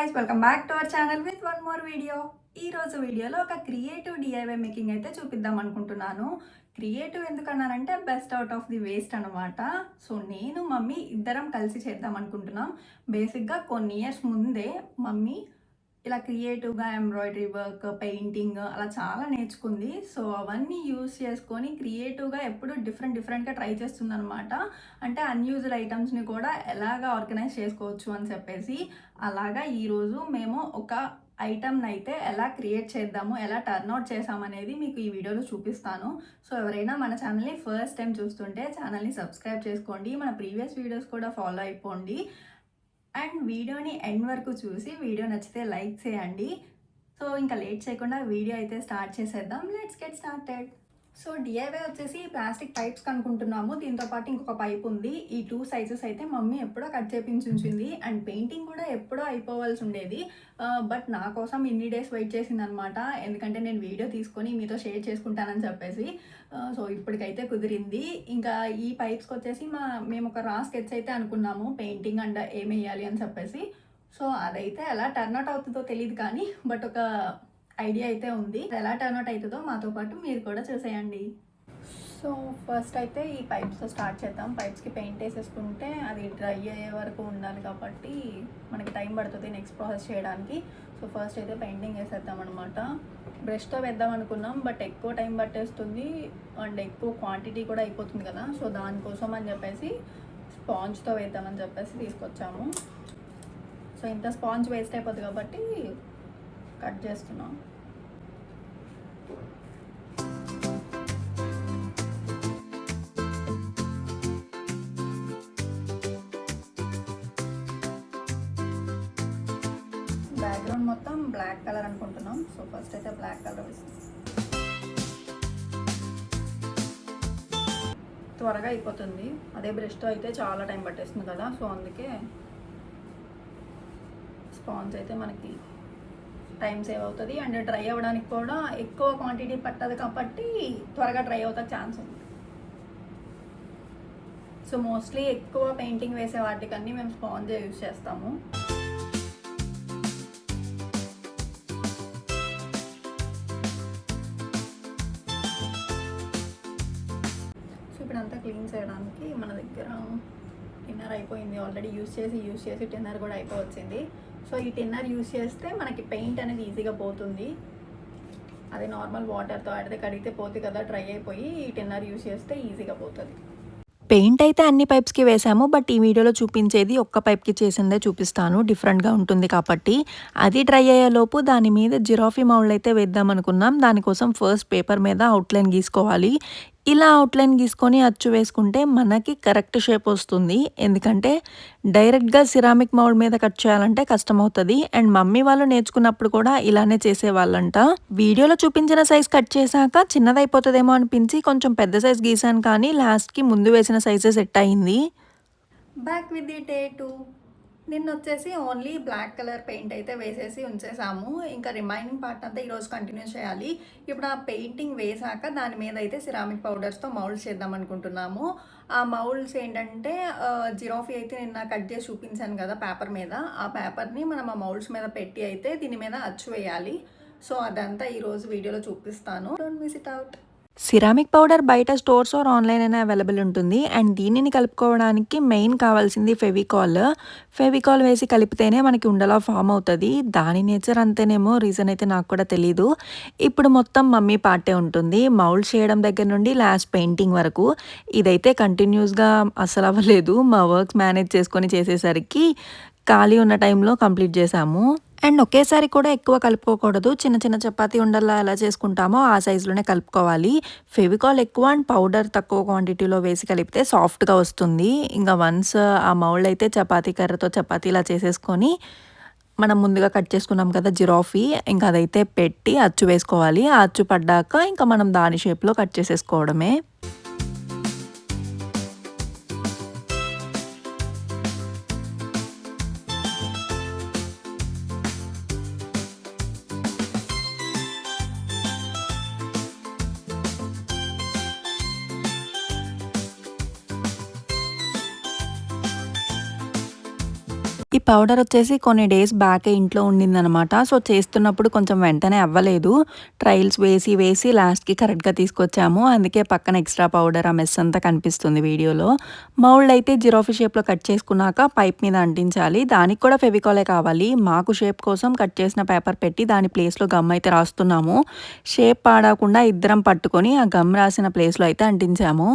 guys, welcome back to our channel with one more video. ఈ రోజు వీడియోలో ఒక క్రియేటివ్ డిఐవై మేకింగ్ అయితే చూపిద్దాం అనుకుంటున్నాను. క్రియేటివ్ ఎందుకన్నానంటే best out of the waste అనమాట. సో నేను మమ్మీ ఇద్దరం కలిసి చేద్దాం అనుకుంటున్నాం. బేసిక్గా కొన్ని ఇయర్స్ ముందే మమ్మీ ఇలా క్రియేటివ్గా ఎంబ్రాయిడరీ వర్క్, పెయింటింగ్ అలా చాలా నేర్చుకుంది. సో అవన్నీ యూస్ చేసుకొని క్రియేటివ్గా ఎప్పుడు డిఫరెంట్గా ట్రై చేస్తుంది అనమాట. అంటే అన్యూజ్డ్ ఐటమ్స్ని కూడా ఎలాగా ఆర్గనైజ్ చేసుకోవచ్చు అని చెప్పేసి, అలాగా ఈరోజు మేము ఒక ఐటమ్ని అయితే ఎలా క్రియేట్ చేద్దాము, ఎలా టర్న్అవుట్ చేసామనేది మీకు ఈ వీడియోలో చూపిస్తాను. సో ఎవరైనా మన ఛానల్ని ఫస్ట్ టైం చూస్తుంటే ఛానల్ని సబ్స్క్రైబ్ చేసుకోండి, మన ప్రీవియస్ వీడియోస్ కూడా ఫాలో అయిపోండి. అండ్ వీడియోని ఎండ్ వరకు చూసి వీడియో నచ్చితే లైక్ చేయండి. సో ఇంకా లేట్ చేయకుండా వీడియో అయితే స్టార్ట్ చేసేద్దాం. Let's get started. So DIY వచ్చేసి ప్లాస్టిక్ పైప్స్ కనుక్కుంటున్నాము. దీంతో పాటు ఇంకొక పైప్ ఉంది. ఈ 2 సైజెస్ అయితే మమ్మీ ఎప్పుడో కట్ చేపించి ఉంచింది. అండ్ పెయింటింగ్ కూడా ఎప్పుడో అయిపోవాల్సి ఉండేది. బట్ నా కోసం ఇన్ని డేస్ వెయిట్ చేసింది అనమాట. ఎందుకంటే నేను వీడియో తీసుకొని మీతో షేర్ చేసుకుంటానని చెప్పేసి. సో ఇప్పటికైతే కుదిరింది. ఇంకా ఈ పైప్స్కి వచ్చేసి మేము ఒక రా స్కెచ్ అయితే అనుకున్నాము, పెయింటింగ్ అండ్ ఏం వేయాలి అని చెప్పేసి. సో అదైతే ఎలా టర్న్అవుట్ అవుతుందో తెలియదు కానీ బట్ ఒక ఐడియా అయితే ఉంది. ఎలా టర్న్అవుట్ అవుతుందో మాతో పాటు మీరు కూడా చూసేయండి. సో ఫస్ట్ అయితే ఈ పైప్స్తో స్టార్ట్ చేద్దాం. పైప్స్కి పెయింట్ వేసేసుకుంటే అది డ్రై అయ్యే వరకు ఉండాలి కాబట్టి మనకి టైం పడుతుంది నెక్స్ట్ ప్రాసెస్ చేయడానికి. సో ఫస్ట్ అయితే పెయింటింగ్ వేసేద్దాం అనమాట. బ్రష్తో వేద్దాం అనుకున్నాం బట్ ఎక్కువ టైం పట్టేస్తుంది అండ్ ఎక్కువ క్వాంటిటీ కూడా అయిపోతుంది కదా. సో దానికోసం అని చెప్పేసి స్పాంజ్తో వేద్దామని చెప్పేసి తీసుకొచ్చాము. సో ఇంత స్పాంజ్ వేస్ట్ అయిపోతుంది కాబట్టి కట్ చేస్తున్నాం. బ్యాక్గ్రౌండ్ మొత్తం బ్లాక్ కలర్ అనుకుంటున్నాం. సో ఫస్ట్ అయితే బ్లాక్ కలర్ వేస్తాం. త్వరగా అయిపోతుంది. అదే బ్రష్తో అయితే చాలా టైం పట్టేస్తుంది కదా. సో అందుకే స్పాంజ్ అయితే మనకి టైం సేవ్ అవుతుంది అండ్ డ్రై అవ్వడానికి కూడా ఎక్కువ క్వాంటిటీ పట్టదు కాబట్టి త్వరగా డ్రై అవుతా ఛాన్స్ ఉంది. సో మోస్ట్లీ ఎక్కువ పెయింటింగ్ వేసే వాటికన్నీ మేము స్పాంజ్ యూజ్ చేస్తాము. సో ఇప్పుడంతా క్లీన్ చేయడానికి మన దగ్గర టిన్నర్ అయిపోయింది. ఆల్రెడీ యూజ్ చేసి టిన్నర్ కూడా అయిపోవచ్చింది. సో ఈ టిన్నర్ యూజ్ చేస్తే మనకి పెయింట్ అనేది ఈజీగా పోతుంది. అదే నార్మల్ వాటర్తో ఆడితే కడిగితే పోతుంది కదా, డ్రై అయిపోయి. ఈ టిన్నర్ యూజ్ చేస్తే ఈజీగా పోతుంది. పెయింట్ అయితే అన్ని పైప్స్కి వేసాము. బట్ ఈ వీడియోలో చూపించేది ఒక్క పైప్కి చేసిందే చూపిస్తాను, డిఫరెంట్గా ఉంటుంది కాబట్టి. అది డ్రై అయ్యేలోపు దాని మీద జిరాఫీ మౌల్డ్ అయితే వేద్దాం అనుకున్నాం. దానికోసం ఫస్ట్ పేపర్ మీద అవుట్లైన్ గీసుకోవాలి. ఇలా అవుట్లైన్ గీసుకొని అచ్చు వేసుకుంటే మనకి కరెక్ట్ షేప్ వస్తుంది. ఎందుకంటే డైరెక్ట్గా సిరామిక్ మౌల్డ్ మీద కట్ చేయాలంటే కష్టమవుతుంది. అండ్ మమ్మీ వాళ్ళు నేర్చుకున్నప్పుడు కూడా ఇలానే చేసేవాళ్ళంట. వీడియోలో చూపించిన సైజ్ కట్ చేశాక చిన్నదైపోతుందేమో అనిపించి కొంచెం పెద్ద సైజ్ గీసాను, కానీ లాస్ట్కి ముందు వేసిన సైజే సెట్ అయింది. Back with the day 2. నిన్న వచ్చేసి ఓన్లీ బ్లాక్ కలర్ పెయింట్ అయితే వేసేసి ఉంచేసాము. ఇంకా రిమైనింగ్ పార్ట్ అంతా ఈరోజు కంటిన్యూ చేయాలి. ఇప్పుడు ఆ పెయింటింగ్ వేసాక దాని మీద అయితే సిరామిక్ పౌడర్స్తో మౌల్డ్స్ చేద్దాం అనుకుంటున్నాము. ఆ మౌల్డ్స్ ఏంటంటే జిరాఫీ అయితే నిన్న కట్ చేసి చూపించాను కదా పేపర్ మీద. ఆ పేపర్ని మనం ఆ మౌల్డ్స్ మీద పెట్టి అయితే దీని మీద అచ్చు వేయాలి. సో అదంతా ఈరోజు వీడియోలో చూపిస్తాను. Don't miss it out. Ceramic powder బయట స్టోర్స్ ఆర్ ఆన్లైన్ అయినా అవైలబుల్ ఉంటుంది. అండ్ దీనిని కలుపుకోవడానికి మెయిన్ కావాల్సింది ఫెవికాల్ వేసి కలిపితేనే మనకి ఉండలా ఫామ్ అవుతుంది. దాని నేచర్ అంతేనేమో, రీజన్ అయితే నాకు కూడా తెలీదు. ఇప్పుడు మొత్తం మమ్మీ పార్టే ఉంటుంది, మౌల్డ్ చేయడం దగ్గర నుండి లాస్ట్ పెయింటింగ్ వరకు. ఇదైతే కంటిన్యూస్గా అసలు అవ్వలేదు. మా వర్క్స్ మేనేజ్ చేసుకొని చేసేసరికి ఖాళీ ఉన్న టైంలో కంప్లీట్ చేసాము. అండ్ ఒకేసారి కూడా ఎక్కువ కలుపుకోకూడదు. చిన్న చిన్న చపాతీ ఉండల్లా ఎలా చేసుకుంటామో ఆ సైజులోనే కలుపుకోవాలి. ఫెవికాల్ ఎక్కువ అండ్ పౌడర్ తక్కువ క్వాంటిటీలో వేసి కలిపితే సాఫ్ట్గా వస్తుంది. ఇంకా వన్స్ ఆ మౌల్డ్ అయితే చపాతీ కర్రతో చపాతీలా చేసేసుకొని మనం ముందుగా కట్ చేసుకున్నాం కదా జిరాఫీ, ఇంకా అదైతే పెట్టి అచ్చు వేసుకోవాలి. ఆ అచ్చు పడ్డాక ఇంకా మనం దాని షేప్లో కట్ చేసేసుకోవడమే. పౌడర్ వచ్చేసి కొన్ని డేస్ బ్యాకే ఇంట్లో ఉండిందనమాట. సో, చేస్తున్నప్పుడు కొంచెం వెంటనే అవ్వలేదు. ట్రయల్స్ వేసి లాస్ట్‌కి కరెక్ట్‌గా తీసుకొచ్చాము. అందుకే పక్కన ఎక్స్‌ట్రా పౌడర్ ఆ మెస్ అంతా కనిపిస్తుంది వీడియోలో. మౌల్డ్ అయితే జిరాఫీ షేప్‌లో కట్ చేసుకున్నాక పైప్ మీద అంటించాలి. దానికి కూడా ఫెవికాలే కావాలి. మాకు షేప్ కోసం కట్ చేసిన పేపర్ పెట్టి దాని ప్లేస్‌లో గమ్ అయితే రాస్తున్నాము. షేప్ పాడవకుండా ఇద్దరం పట్టుకొని ఆ గమ్ రాసిన ప్లేస్‌లో అయితే అంటించాము.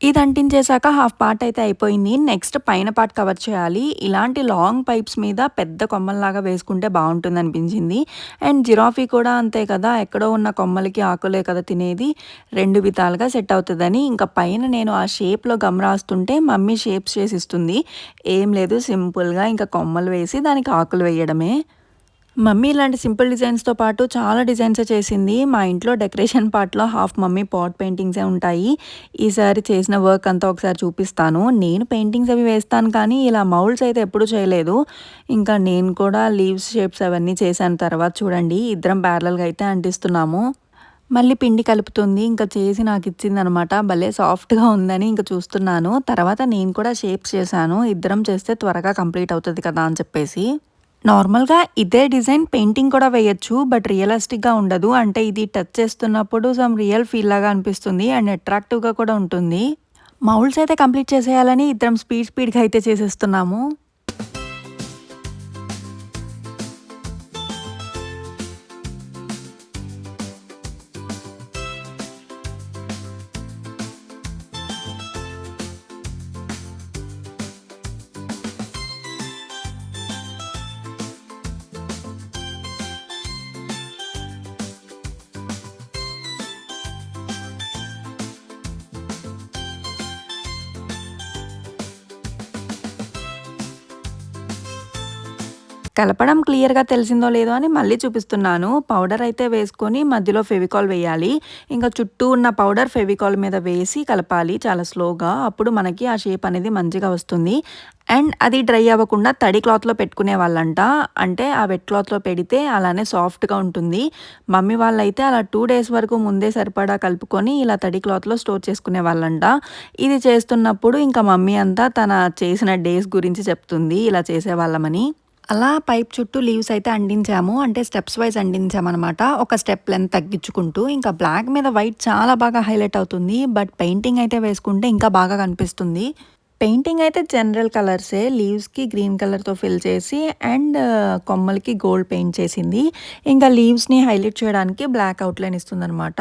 ఇది అంటించేసాక హాఫ్ పార్ట్ అయితే అయిపోయింది. నెక్స్ట్ పైన పార్ట్ కవర్ చేయాలి. ఇలాంటి లాంగ్ పైప్స్ మీద పెద్ద కొమ్మల్లాగా వేసుకుంటే బావుంటుందనిపించింది. అండ్ జిరాఫీ కూడా అంతే కదా! ఎక్కడో ఉన్న కొమ్మలకి ఆకులే కదా తినేది. 2 విధాలుగా సెట్ అవుతదని ఇంకా పైన నేను ఆ షేప్‌లో గమ్ రాస్తుంటే మమ్మీ షేప్స్ చేసిస్తుంది. ఏం లేదు సింపుల్‌గా ఇంకా కొమ్మలు వేసి దానికి ఆకులు వేయడమే. మమ్మీ ఇలాంటి సింపుల్ డిజైన్స్‌తో పాటు చాలా డిజైన్సే చేసింది. మా ఇంట్లో డెకరేషన్ పార్ట్‌లో హాఫ్ మమ్మీ పాట్ పెయింటింగ్సే ఉంటాయి. ఈసారి చేసిన వర్క్ అంతా ఒకసారి చూపిస్తాను. నేను పెయింటింగ్స్ అవి వేస్తాను కానీ ఇలా మౌల్డ్స్ అయితే ఎప్పుడూ చేయలేదు. ఇంకా నేను కూడా లీవ్స్ షేప్స్ అవన్నీ చేశాను. తర్వాత చూడండి ఇద్దరం ప్యారలల్‌గా అయితే అంటిస్తున్నాము. మళ్ళీ పిండి కలుపుతుంది. ఇంకా చేసి నాకిచ్చిందనమాట. భలే సాఫ్ట్‌గా ఉందని ఇంక చూస్తున్నాను. తర్వాత నేను కూడా షేప్స్ చేశాను. ఇద్దరం చేస్తే త్వరగా కంప్లీట్ అవుతది కదా అని చెప్పేసి. నార్మల్‌గా ఇదే డిజైన్ పెయింటింగ్ కూడా వేయొచ్చు. బట్ రియలిస్టిక్‌గా ఉండదు. అంటే ఇది టచ్ చేస్తున్నప్పుడు సమ్ రియల్ ఫీల్ లాగా అనిపిస్తుంది. అండ్ అట్రాక్టివ్‌గా కూడా ఉంటుంది. మౌల్డ్స్ అయితే కంప్లీట్ చేసేయాలని ఇద్దరం స్పీడ్‌గా అయితే చేసేస్తున్నాము. కలపడం క్లియర్‌గా తెలిసిందో లేదో అని మళ్ళీ చూపిస్తున్నాను. పౌడర్ అయితే వేసుకొని మధ్యలో ఫెవికాల్ వేయాలి. ఇంకా చుట్టూ ఉన్న పౌడర్ ఫెవికాల్ మీద వేసి కలపాలి చాలా స్లోగా. అప్పుడు మనకి ఆ షేప్ అనేది మంచిగా వస్తుంది. అండ్ అది డ్రై అవ్వకుండా తడి క్లాత్‌లో పెట్టుకునేవాళ్ళంట. అంటే ఆ వెట్ క్లాత్‌లో పెడితే అలానే సాఫ్ట్‌గా ఉంటుంది. మమ్మీ వాళ్ళైతే అలా 2 డేస్ వరకు ముందే సరిపడా కలుపుకొని ఇలా తడి క్లాత్‌లో స్టోర్ చేసుకునేవాళ్ళంట. ఇది చేస్తున్నప్పుడు ఇంకా మమ్మీ అంతా తన చేసిన డేస్ గురించి చెప్తుంది ఇలా చేసేవాళ్ళమని. అలా పైప్ చుట్టూ లీవ్స్ అయితే అంటించాము. అంటే స్టెప్స్ వైస్ అంటించామనమాట. ఒక స్టెప్ లెంత్ తగ్గించుకుంటూ. ఇంకా బ్లాక్ మీద వైట్ చాలా బాగా హైలైట్ అవుతుంది. బట్ పెయింటింగ్ అయితే వేసుకుంటే ఇంకా బాగా కనిపిస్తుంది. పెయింటింగ్ అయితే జనరల్ కలర్సే. లీవ్స్‌కి గ్రీన్ కలర్‌తో ఫిల్ చేసి అండ్ కొమ్మలకి గోల్డ్ పెయింట్ చేసింది. ఇంకా లీవ్స్‌ని హైలైట్ చేయడానికి బ్లాక్ అవుట్‌లైన్ ఇస్తుందనమాట.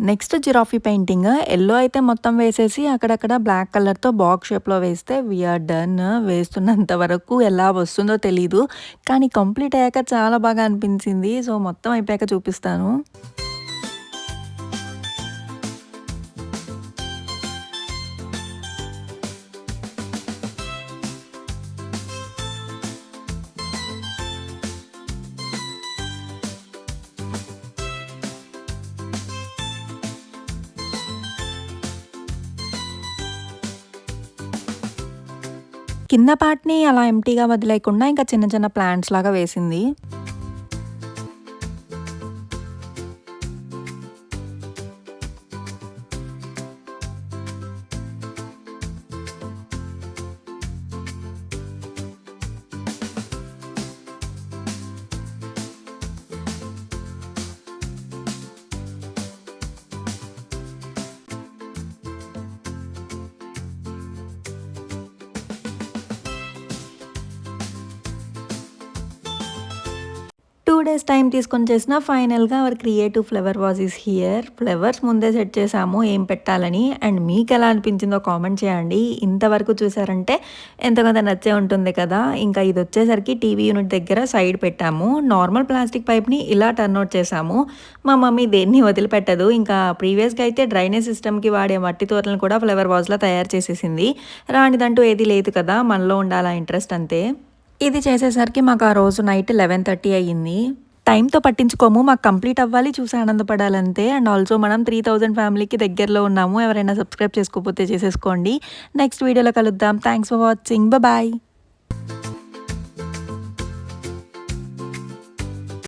Next giraffe painting. యెల్లో అయితే మొత్తం వేసేసి అక్కడక్కడ బ్లాక్ కలర్‌తో బాక్స్ షేప్‌లో వేస్తే వి ఆర్ డన్. వేస్తున్నంత వరకు ఎలా వస్తుందో తెలీదు. కానీ కంప్లీట్ అయ్యాక చాలా బాగా అనిపించింది. సో, మొత్తం అయిపోయాక చూపిస్తాను. కింద పార్ట్‌ని అలా ఎంప్టీగా వదిలేయకుండా ఇంకా చిన్న చిన్న ప్లాంట్స్ లాగా వేసింది. డేస్ టైం తీసుకొని చేసిన ఫైనల్‌గా our creative flower vase is here. Flowers ముందే సెట్ చేసాము ఏం పెట్టాలని. అండ్ మీకెలా అనిపించిందో కామెంట్ చేయండి. ఇంతవరకు చూసారంటే ఎంతో కొంత నచ్చే ఉంటుంది కదా! ఇంకా ఇదొచ్చేసరికి టీవీ యూనిట్ దగ్గర సైడ్ పెట్టాము. నార్మల్ ప్లాస్టిక్ పైప్‌ని ఇలా టర్న్ అవుట్ చేసాము. మా మమ్మీ దేన్ని వదిలిపెట్టదు. ఇంకా ప్రీవియస్‌గా అయితే డ్రైనేజ్ సిస్టమ్‌కి వాడే మట్టి తోరలను కూడా ఫ్లవర్ వాజ్‌లా తయారు చేసేసింది. రానిదంటూ ఏది లేదు కదా! మనలో ఉండాలా ఇంట్రెస్ట్ అంతే. ఇది చేసేసరికి మాకు ఆ రోజు నైట్ 11:30 అయ్యింది. టైంతో పట్టించుకోము. మాకు కంప్లీట్ అవ్వాలి, చూసి ఆనందపడాలంతే. అండ్ ఆల్సో మనం 3000 ఫ్యామిలీకి దగ్గరలో ఉన్నాము. ఎవరైనా సబ్స్క్రైబ్ చేసుకోకపోతే చేసేసుకోండి. నెక్స్ట్ వీడియోలో కలుద్దాం. Thanks for watching. బాయ్.